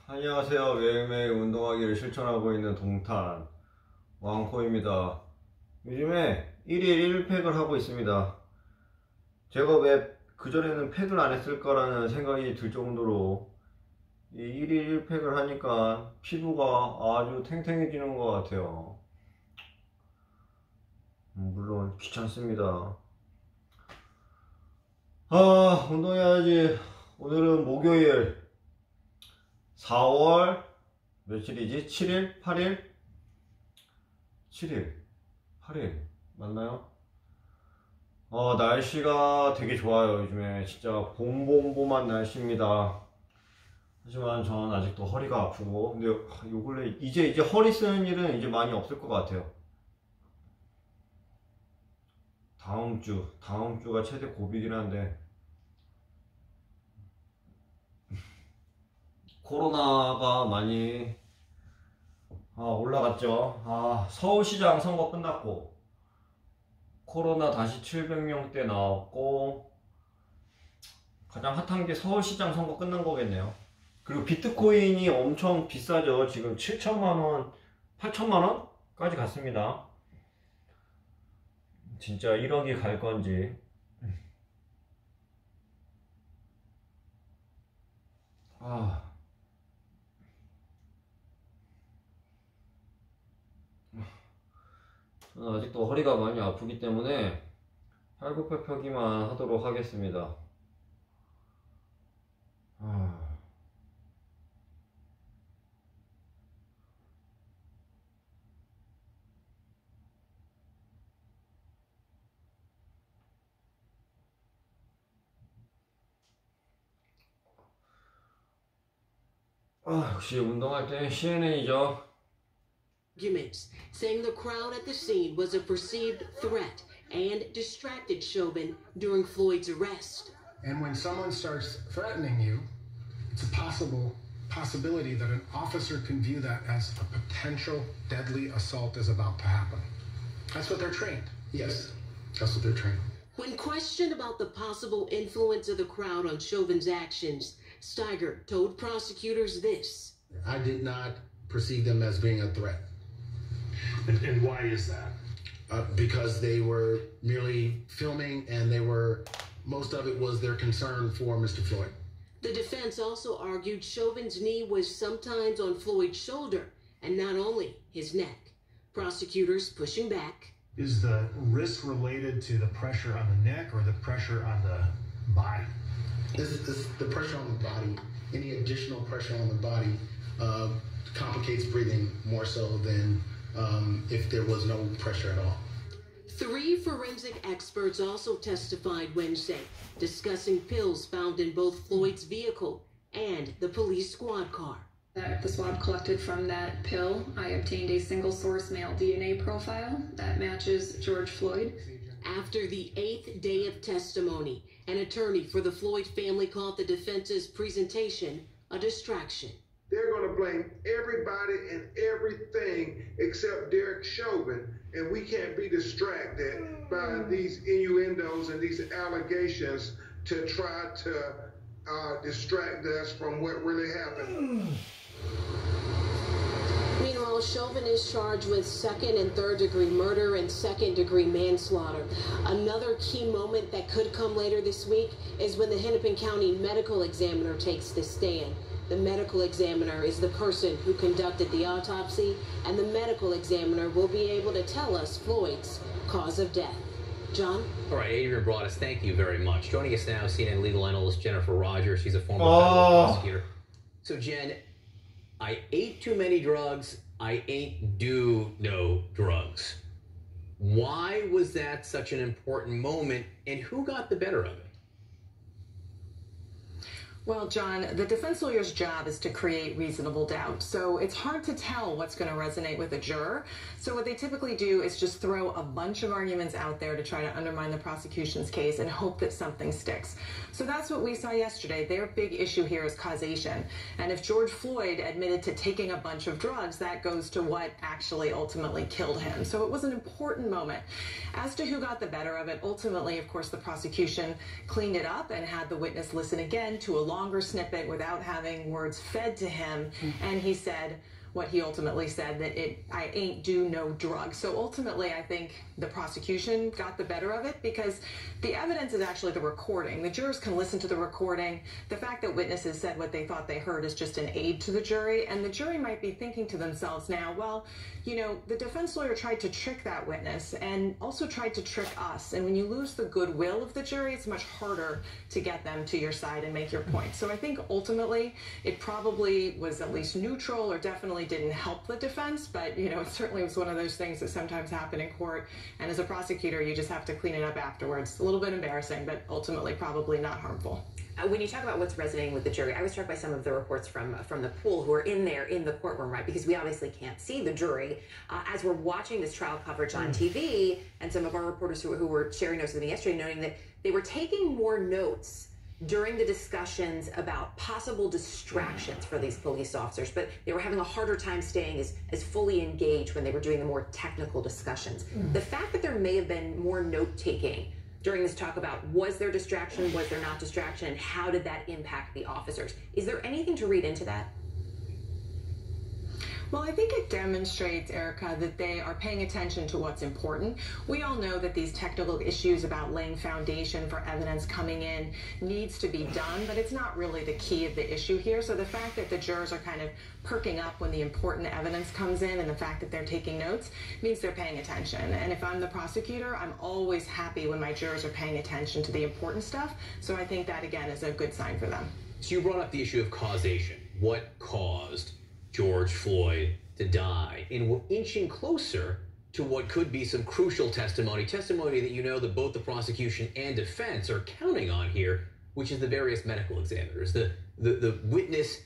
안녕하세요. 매일매일 운동하기를 실천하고 있는 동탄 왕코입니다. 요즘에 1일 1팩을 하고 있습니다. 제가 왜 그전에는 팩을 안 했을까라는 생각이 들 정도로 이 1일 1팩을 하니까 피부가 아주 탱탱해지는 것 같아요. 물론 귀찮습니다. 운동해야지. 오늘은 목요일 4월 며칠이지? 7일? 8일? 7일? 8일? 맞나요? 날씨가 되게 좋아요. 요즘에 진짜 봄봄봄한 날씨입니다. 하지만 저는 아직도 허리가 아프고, 근데 요 근래 이제 허리 쓰는 일은 이제 많이 없을 것 같아요. 다음 주가 최대 고비긴 한데, 코로나가 많이 올라갔죠. 서울시장 선거 끝났고 코로나 다시 700명대 나왔고, 가장 핫한 게 서울시장 선거 끝난 거겠네요. 그리고 비트코인이 엄청 비싸죠. 지금 7천만원 8천만원까지 갔습니다. 진짜 1억이 갈 건지. 저는 아직도 허리가 많이 아프기 때문에 팔굽혀펴기만 하도록 하겠습니다. 역시 운동할 때 CNN이죠. Arguments, saying the crowd at the scene was a perceived threat and distracted Chauvin during Floyd's arrest. And when someone starts threatening you, it's a possibility that an officer can view that as a potential deadly assault is about to happen. That's what they're trained. Yes, that's what they're trained. When questioned about the possible influence of the crowd on Chauvin's actions, Steiger told prosecutors this. I did not perceive them as being a threat. And why is that? Because they were merely filming, and most of it was their concern for Mr. Floyd. The defense also argued Chauvin's knee was sometimes on Floyd's shoulder and not only his neck. Prosecutors pushing back. Is the risk related to the pressure on the neck or the pressure on the body? This the pressure on the body. Any additional pressure on the body complicates breathing more so than if there was no pressure at all. 3 forensic experts also testified Wednesday, discussing pills found in both Floyd's vehicle and the police squad car. The swab collected from that pill, I obtained a single-source male DNA profile that matches George Floyd. After the 8th day of testimony, an attorney for the Floyd family called the defense's presentation a distraction. They're going to blame everybody and everything except Derek Chauvin, and we can't be distracted by these innuendos and these allegations to try to distract us from what really happened. Meanwhile, Chauvin is charged with 2nd and 3rd degree murder and 2nd degree manslaughter. Another key moment that could come later this week is when the Hennepin County medical examiner takes the stand. The medical examiner is the person who conducted the autopsy, and the medical examiner will be able to tell us Floyd's cause of death. John? All right, Adrian Broadus, thank you very much. Joining us now, CNN legal analyst Jennifer Rogers. She's a former federal prosecutor. So, Jen, I ate too many drugs. I ain't do no drugs. Why was that such an important moment, and who got the better of it? Well, John, the defense lawyer's job is to create reasonable doubt, so it's hard to tell what's going to resonate with a juror. So what they typically do is just throw a bunch of arguments out there to try to undermine the prosecution's case and hope that something sticks. So that's what we saw yesterday. Their big issue here is causation. And if George Floyd admitted to taking a bunch of drugs, that goes to what actually ultimately killed him. So it was an important moment. As to who got the better of it, ultimately, of course, the prosecution cleaned it up and had the witness listen again to a longer snippet without having words fed to him, and he said what he ultimately said, that I ain't do no drugs. So ultimately, I think the prosecution got the better of it because the evidence is actually the recording. The jurors can listen to the recording. The fact that witnesses said what they thought they heard is just an aid to the jury, and the jury might be thinking to themselves now, well, you know, the defense lawyer tried to trick that witness and also tried to trick us. And when you lose the goodwill of the jury, it's much harder to get them to your side and make your point. So I think ultimately it probably was at least neutral or definitely didn't help the defense, but you know, it certainly was one of those things that sometimes happen in court, and as a prosecutor you just have to clean it up afterwards. A little bit embarrassing, but ultimately probably not harmful. When you talk about what's resonating with the jury, I was struck by some of the reports from the pool who are in there in the courtroom, right? Because we obviously can't see the jury. As we're watching this trial coverage on TV, and some of our reporters who were sharing notes with me yesterday, noting that they were taking more notes during the discussions about possible distractions for these police officers, but they were having a harder time staying as fully engaged when they were doing the more technical discussions. The fact that there may have been more note-taking during this talk about was there distraction, was there not distraction, and how did that impact the officers? Is there anything to read into that? Well, I think it demonstrates, Erica, that they are paying attention to what's important. We all know that these technical issues about laying foundation for evidence coming in needs to be done, but it's not really the key of the issue here. So the fact that the jurors are kind of perking up when the important evidence comes in and the fact that they're taking notes means they're paying attention. And if I'm the prosecutor, I'm always happy when my jurors are paying attention to the important stuff. So I think that, again, is a good sign for them. So you brought up the issue of causation. What caused George Floyd to die? And we're inching closer to what could be some crucial testimony that you know that both the prosecution and defense are counting on here, which is the various medical examiners, the witness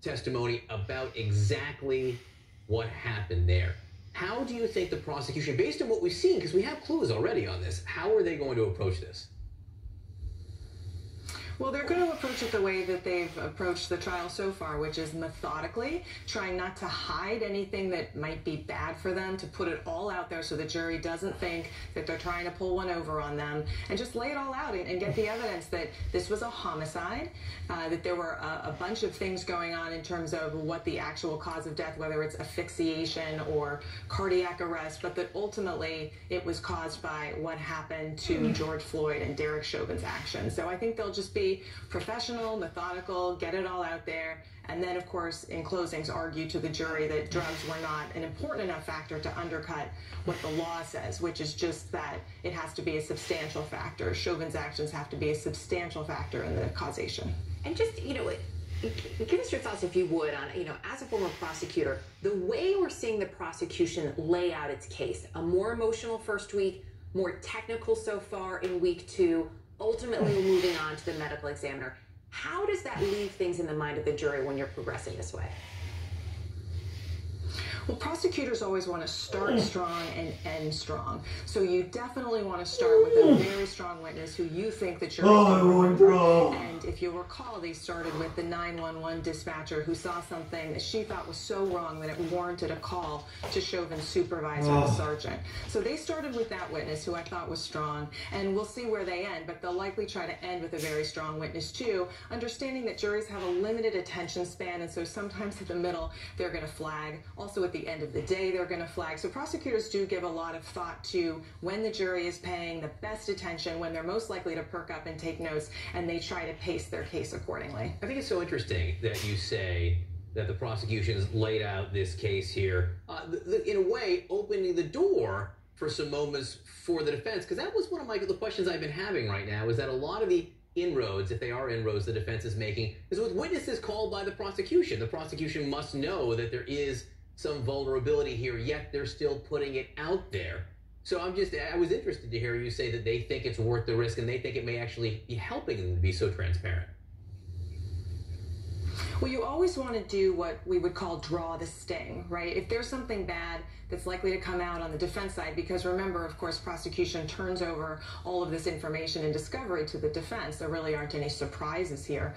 testimony about exactly what happened there. How do you think the prosecution, based on what we've seen, because we have clues already on this, how are they going to approach this? Well, they're going to approach it the way that they've approached the trial so far, which is methodically, trying not to hide anything that might be bad for them, to put it all out there so the jury doesn't think that they're trying to pull one over on them, and just lay it all out and get the evidence that this was a homicide, that there were a bunch of things going on in terms of what the actual cause of death, whether it's asphyxiation or cardiac arrest, but that ultimately it was caused by what happened to George Floyd and Derek Chauvin's actions. So I think they'll just be professional, methodical, get it all out there, and then, of course, in closings, argue to the jury that drugs were not an important enough factor to undercut what the law says, which is just that it has to be a substantial factor. Chauvin's actions have to be a substantial factor in the causation. And just, you know, give us your thoughts, if you would, on, you know, as a former prosecutor, the way we're seeing the prosecution lay out its case, a more emotional first week, more technical so far in week 2, ultimately moving on to the medical examiner. How does that leave things in the mind of the jury when you're progressing this way? Well, prosecutors always want to start strong and end strong. So you definitely want to start with a very strong witness who you think the jury is going. And if you recall, they started with the 911 dispatcher who saw something that she thought was so wrong that it warranted a call to Chauvin's supervisor, the sergeant. So they started with that witness who I thought was strong, and we'll see where they end, but they'll likely try to end with a very strong witness too, understanding that juries have a limited attention span, and so sometimes at the middle they're going to flag. Also at the end of the day, they're going to flag. So prosecutors do give a lot of thought to when the jury is paying the best attention, when they're most likely to perk up and take notes, and they try to pace their case accordingly. I think it's so interesting that you say that the prosecution's laid out this case here, in a way, opening the door for some moments for the defense, because that was one of the questions I've been having right now, is that a lot of the inroads, if they are inroads the defense is making, is with witnesses called by the prosecution. The prosecution must know that there is some vulnerability here, yet they're still putting it out there. So I was interested to hear you say that they think it's worth the risk and they think it may actually be helping them to be so transparent. Well, you always want to do what we would call draw the sting, right? If there's something bad that's likely to come out on the defense side, because remember, of course, prosecution turns over all of this information and discovery to the defense. There really aren't any surprises here.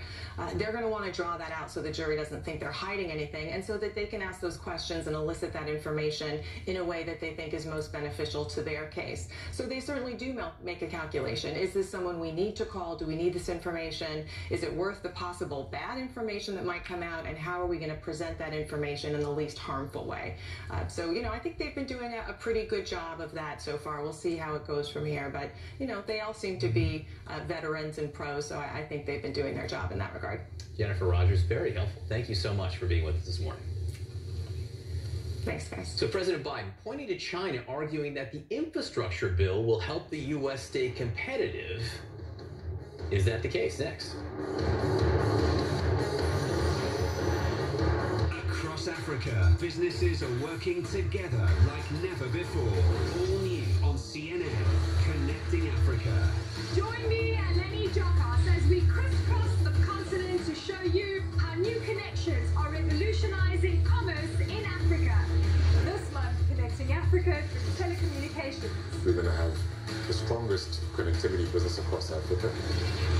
They're going to want to draw that out so the jury doesn't think they're hiding anything, and so that they can ask those questions and elicit that information in a way that they think is most beneficial to their case. So they certainly do make a calculation. Is this someone we need to call? Do we need this information? Is it worth the possible bad information that might come out? And how are we going to present that information in the least harmful way? So, you know, I think they've been doing a pretty good job of that so far. We'll see how it goes from here. But, you know, they all seem to be veterans and pros, so I think they've been doing their job in that regard. Jennifer Rogers, very helpful. Thank you so much for being with us this morning. Thanks, guys. So President Biden pointing to China, arguing that the infrastructure bill will help the U.S. stay competitive. Is that the case? Next. Across Africa, businesses are working together like never before. All new on CNN, Connecting Africa. Join me and Lenny Jocas as we crisscross the continent to show you how new connections are revolutionizing commerce in Africa. This month, Connecting Africa through telecommunications. We're going to have the strongest connectivity business across Africa.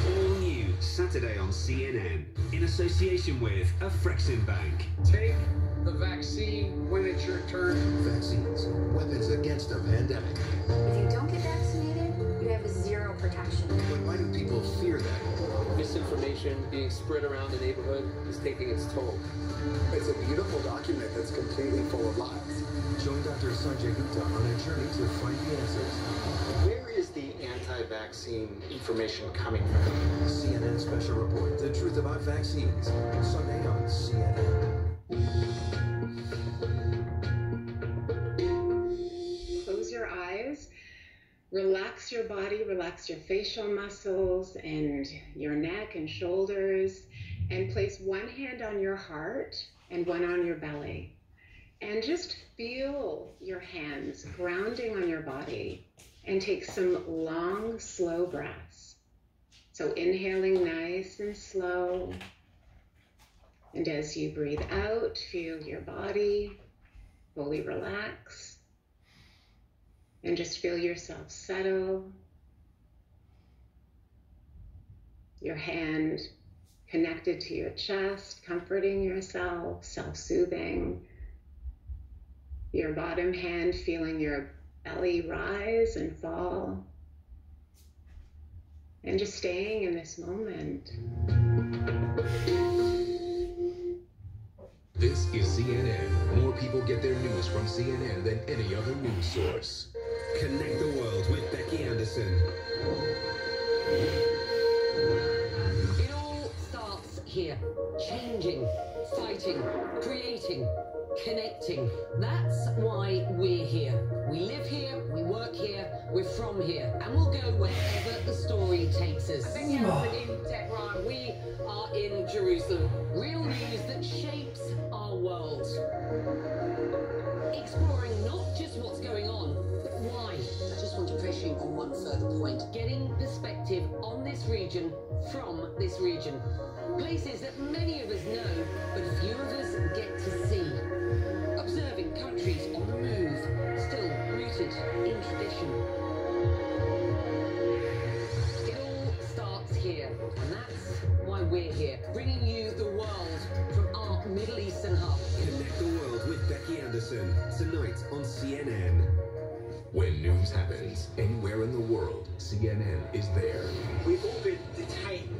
All new Saturday on CNN in association with Afrexim Bank. Take the vaccine when it's your turn. Vaccines, weapons against a pandemic. If you don't get vaccinated, you have zero protection. But why do people fear that? Misinformation being spread around the neighborhood is taking its toll. It's a beautiful document that's completely full of lies. Join Dr. Sanjay Gupta on a journey to find the answers. Where is the anti-vaccine information coming from? CNN Special Report, The Truth About Vaccines, Sunday on CNN. Close your eyes, relax your body, relax your facial muscles and your neck and shoulders, and place one hand on your heart and one on your belly. And just feel your hands grounding on your body, and take some long, slow breaths. So inhaling nice and slow. And as you breathe out, feel your body fully relax. And just feel yourself settle. Your hand connected to your chest, comforting yourself, self-soothing. Your bottom hand feeling your belly rise and fall. And just staying in this moment. This is CNN. More people get their news from CNN than any other news source. Connect the world with Becky Anderson. It all starts here. Changing, fighting, creating, connecting. That's why we're here. We live here, we work here, we're from here, and we'll go wherever the story takes us. In Tehran, we are in Jerusalem. Real news that shapes our world. Exploring not just what's going on, but why. I just want to press you on one further point. Getting perspective on this region from this region. Places that many of us know, but few of us get to see. Observing countries on the move, still rooted in tradition. It all starts here, and that's why we're here, bringing you the world from our Middle Eastern hub. Connect the world with Becky Anderson, tonight on CNN. When news happens anywhere in the world, CNN is there. We've all been detained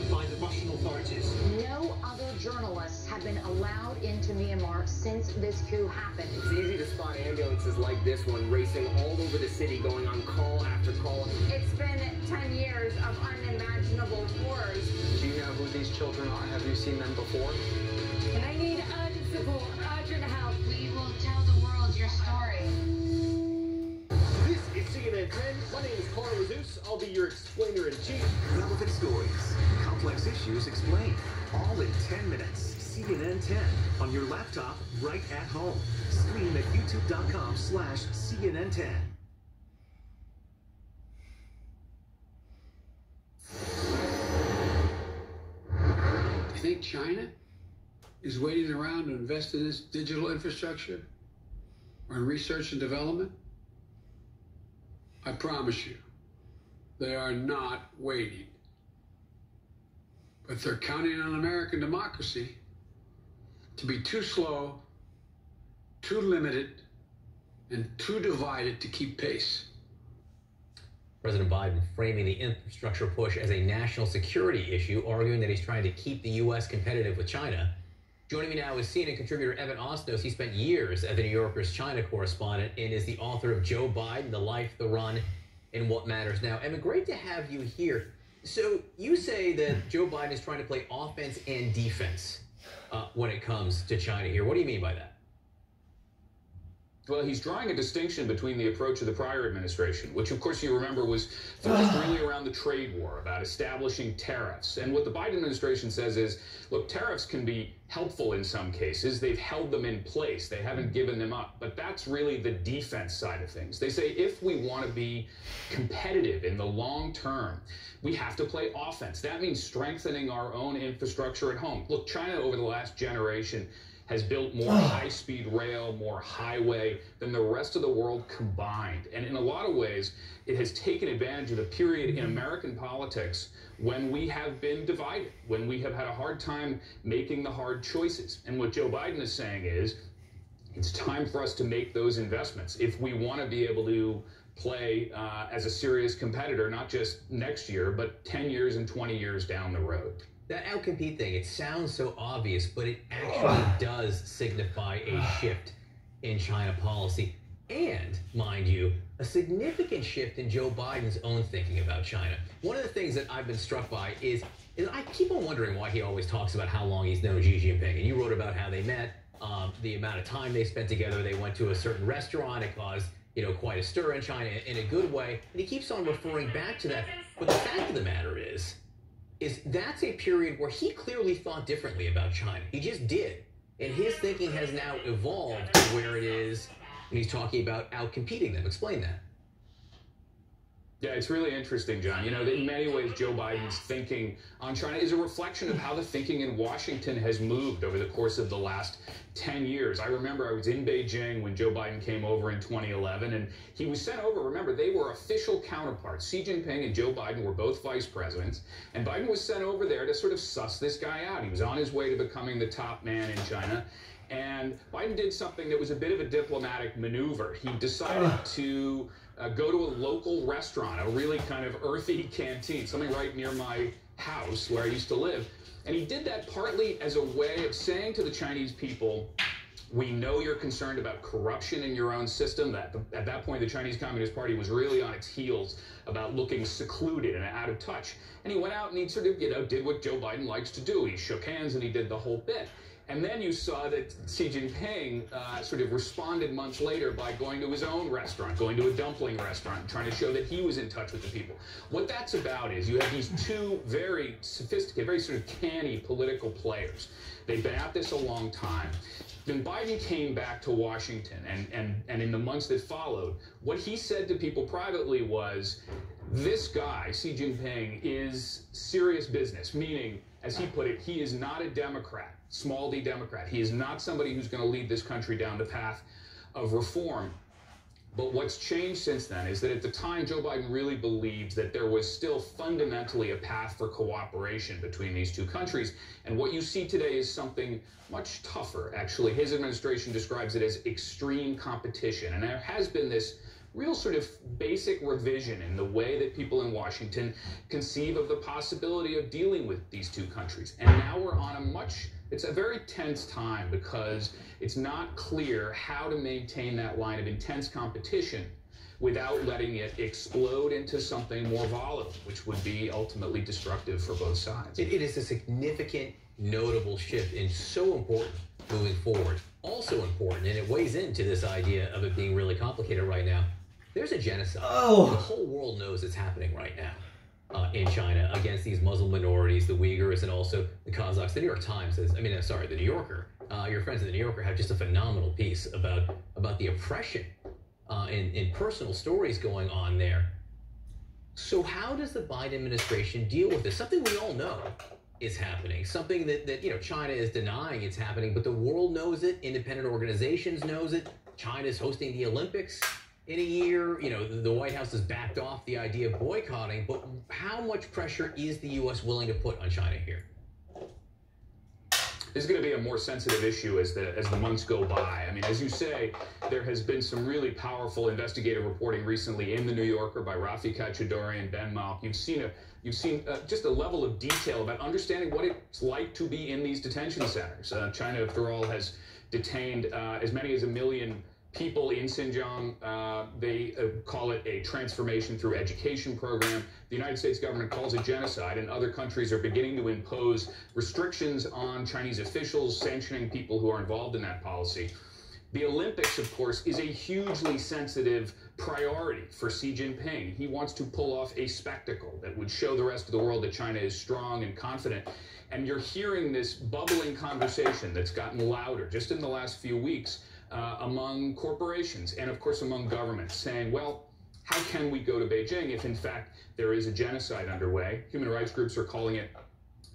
by the Russian authorities. No other journalists have been allowed into Myanmar since this coup happened. It's easy to spot ambulances like this one racing all over the city, going on call after call. It's been 10 years of unimaginable horrors. Do you know who these children are? Have you seen them before? They need urgent support, urgent help. We will tell the world your story. This is CNN 10. My name is Carl Razuz. I'll be your explainer-in-chief. Relevant stories, complex issues explained, all in 10 minutes. CNN 10 on your laptop right at home. Stream at youtube.com/CNN10. You think China is waiting around to invest in this digital infrastructure or in research and development, I promise you, they are not waiting. But they're counting on American democracy to be too slow, too limited, and too divided to keep pace. President Biden framing the infrastructure push as a national security issue, arguing that he's trying to keep the U.S. competitive with China. Joining me now is CNN contributor Evan Osnos. He spent years as the New Yorker's China correspondent and is the author of Joe Biden, The Life, the Run, and What Matters Now. Evan, great to have you here. So you say that Joe Biden is trying to play offense and defense when it comes to China here. What do you mean by that? Well, he's drawing a distinction between the approach of the prior administration, which, of course, you remember was focused really around the trade war, about establishing tariffs. And what the Biden administration says is, look, tariffs can be helpful in some cases. They've held them in place. They haven't given them up. But that's really the defense side of things. They say if we want to be competitive in the long term, we have to play offense. That means strengthening our own infrastructure at home. Look, China over the last generation has built more high-speed rail, more highway than the rest of the world combined. And in a lot of ways, it has taken advantage of the period in American politics when we have been divided, when we have had a hard time making the hard choices. And what Joe Biden is saying is, it's time for us to make those investments if we want to be able to play as a serious competitor, not just next year, but 10 years and 20 years down the road. That outcompete thing, it sounds so obvious, but it actually does signify a shift in China policy. And, mind you, a significant shift in Joe Biden's own thinking about China. One of the things that I've been struck by is I keep on wondering why he always talks about how long he's known Xi Jinping. And you wrote about how they met, the amount of time they spent together. They went to a certain restaurant. It caused, quite a stir in China in a good way. And he keeps on referring back to that. But the fact of the matter is that's a period where he clearly thought differently about China. He just did. And his thinking has now evolved to where it is when he's talking about outcompeting them. Explain that. Yeah, it's really interesting, John. In many ways, Joe Biden's thinking on China is a reflection of how the thinking in Washington has moved over the course of the last 10 years. I remember I was in Beijing when Joe Biden came over in 2011, and he was sent over. Remember, they were official counterparts. Xi Jinping and Joe Biden were both vice presidents, and Biden was sent over there to sort of suss this guy out. He was on his way to becoming the top man in China. And Biden did something that was a bit of a diplomatic maneuver. He decided to go to a local restaurant, a really kind of earthy canteen, something right near my house where I used to live. And he did that partly as a way of saying to the Chinese people, we know you're concerned about corruption in your own system. At that point, the Chinese Communist Party was really on its heels about looking secluded and out of touch. And he went out and he sort of, did what Joe Biden likes to do. He shook hands and he did the whole bit. And then you saw that Xi Jinping sort of responded months later by going to his own restaurant, going to a dumpling restaurant, trying to show that he was in touch with the people. What that's about is you have these two very sophisticated, very sort of canny political players. They've been at this a long time. Then Biden came back to Washington, and in the months that followed, what he said to people privately was, this guy, Xi Jinping, is serious business, meaning, as he put it, he is not a Democrat. Small d Democrat. He is not somebody who's going to lead this country down the path of reform. But what's changed since then is that at the time, Joe Biden really believed that there was still fundamentally a path for cooperation between these two countries. And what you see today is something much tougher, actually. His administration describes it as extreme competition. And there has been this real sort of basic revision in the way that people in Washington conceive of the possibility of dealing with these two countries. And now we're on it's a very tense time because it's not clear how to maintain that line of intense competition without letting it explode into something more volatile, which would be ultimately destructive for both sides. It is a significant, notable shift and so important moving forward. Also important, and it weighs into this idea of it being really complicated right now. There's a genocide. The whole world knows it's happening right now in China against these Muslim minorities, the Uyghurs, and also the Kazakhs. The New York Times says, the New Yorker, your friends at the New Yorker have just a phenomenal piece about the oppression and personal stories going on there. So how does the Biden administration deal with this? Something we all know, is happening, something that you know, China is denying it's happening, but the world knows it, independent organizations knows it. China's hosting the Olympics in a year. You know, the White House has backed off the idea of boycotting, but how much pressure is the U.S. willing to put on China here? This is going to be a more sensitive issue as the months go by. I mean, as you say, there has been some really powerful investigative reporting recently in the New Yorker by Rafi Khachaturian and Ben Malk. You've seen just a level of detail about understanding what it's like to be in these detention centers. China, after all, has detained as many as 1 million people in Xinjiang. They call it a transformation through education program. The United States government calls it genocide, and other countries are beginning to impose restrictions on Chinese officials, sanctioning people who are involved in that policy. The Olympics, of course, is a hugely sensitive priority for Xi Jinping. He wants to pull off a spectacle that would show the rest of the world that China is strong and confident. And you're hearing this bubbling conversation that's gotten louder just in the last few weeks among corporations and, of course, among governments, saying, well, how can we go to Beijing if, in fact, there is a genocide underway? Human rights groups are calling it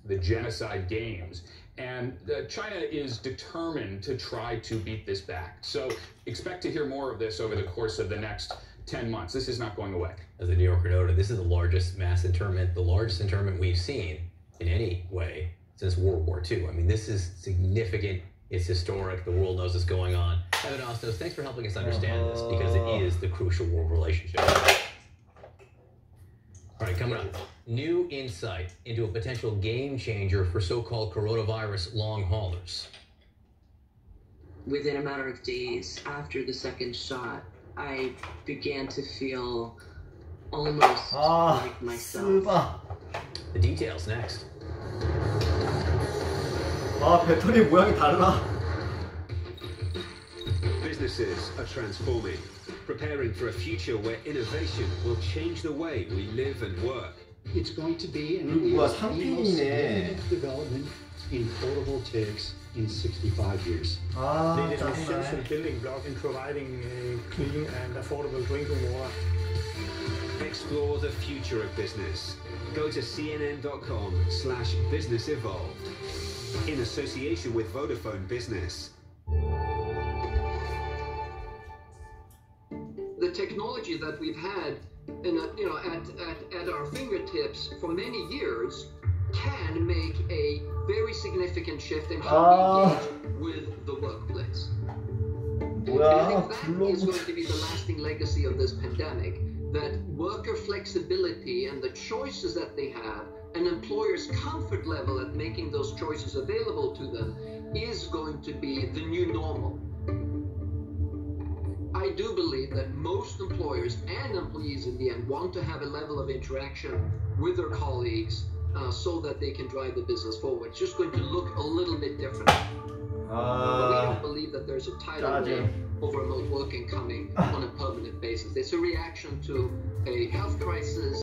the Genocide Games. And China is determined to try to beat this back. So expect to hear more of this over the course of the next 10 months. This is not going away. As the New Yorker noted, this is the largest mass internment, the largest internment we've seen in any way since World War II. I mean, this is significant. It's historic. The world knows what's going on. Evan Ostos, thanks for helping us understand this, because it is the crucial world relationship. All right, coming up, new insight into a potential game changer for so-called coronavirus long haulers. Within a matter of days after the second shot, I began to feel almost like myself. The details next. 배터리 모양이 다르다. Businesses are transforming, preparing for a future where innovation will change the way we live and work. It's going to be an the most significant development in photovoltaics in 65 years. It is an essential building block in providing clean and affordable drinking water. Explore the future of business. Go to cnn.com/business evolved in association with Vodafone Business. The technology that we've had at our fingertips for many years can make a very significant shift in how we engage with the workplace. And I think that is going to be the lasting legacy of this pandemic, that worker flexibility and the choices that they have, and employers' comfort level at making those choices available to them, is going to be the new normal. I do believe that most employers and employees in the end want to have a level of interaction with their colleagues so that they can drive the business forward. It's just going to look a little bit different. But we don't believe that there's a tidal wave of remote working coming on a permanent basis. It's a reaction to a health crisis.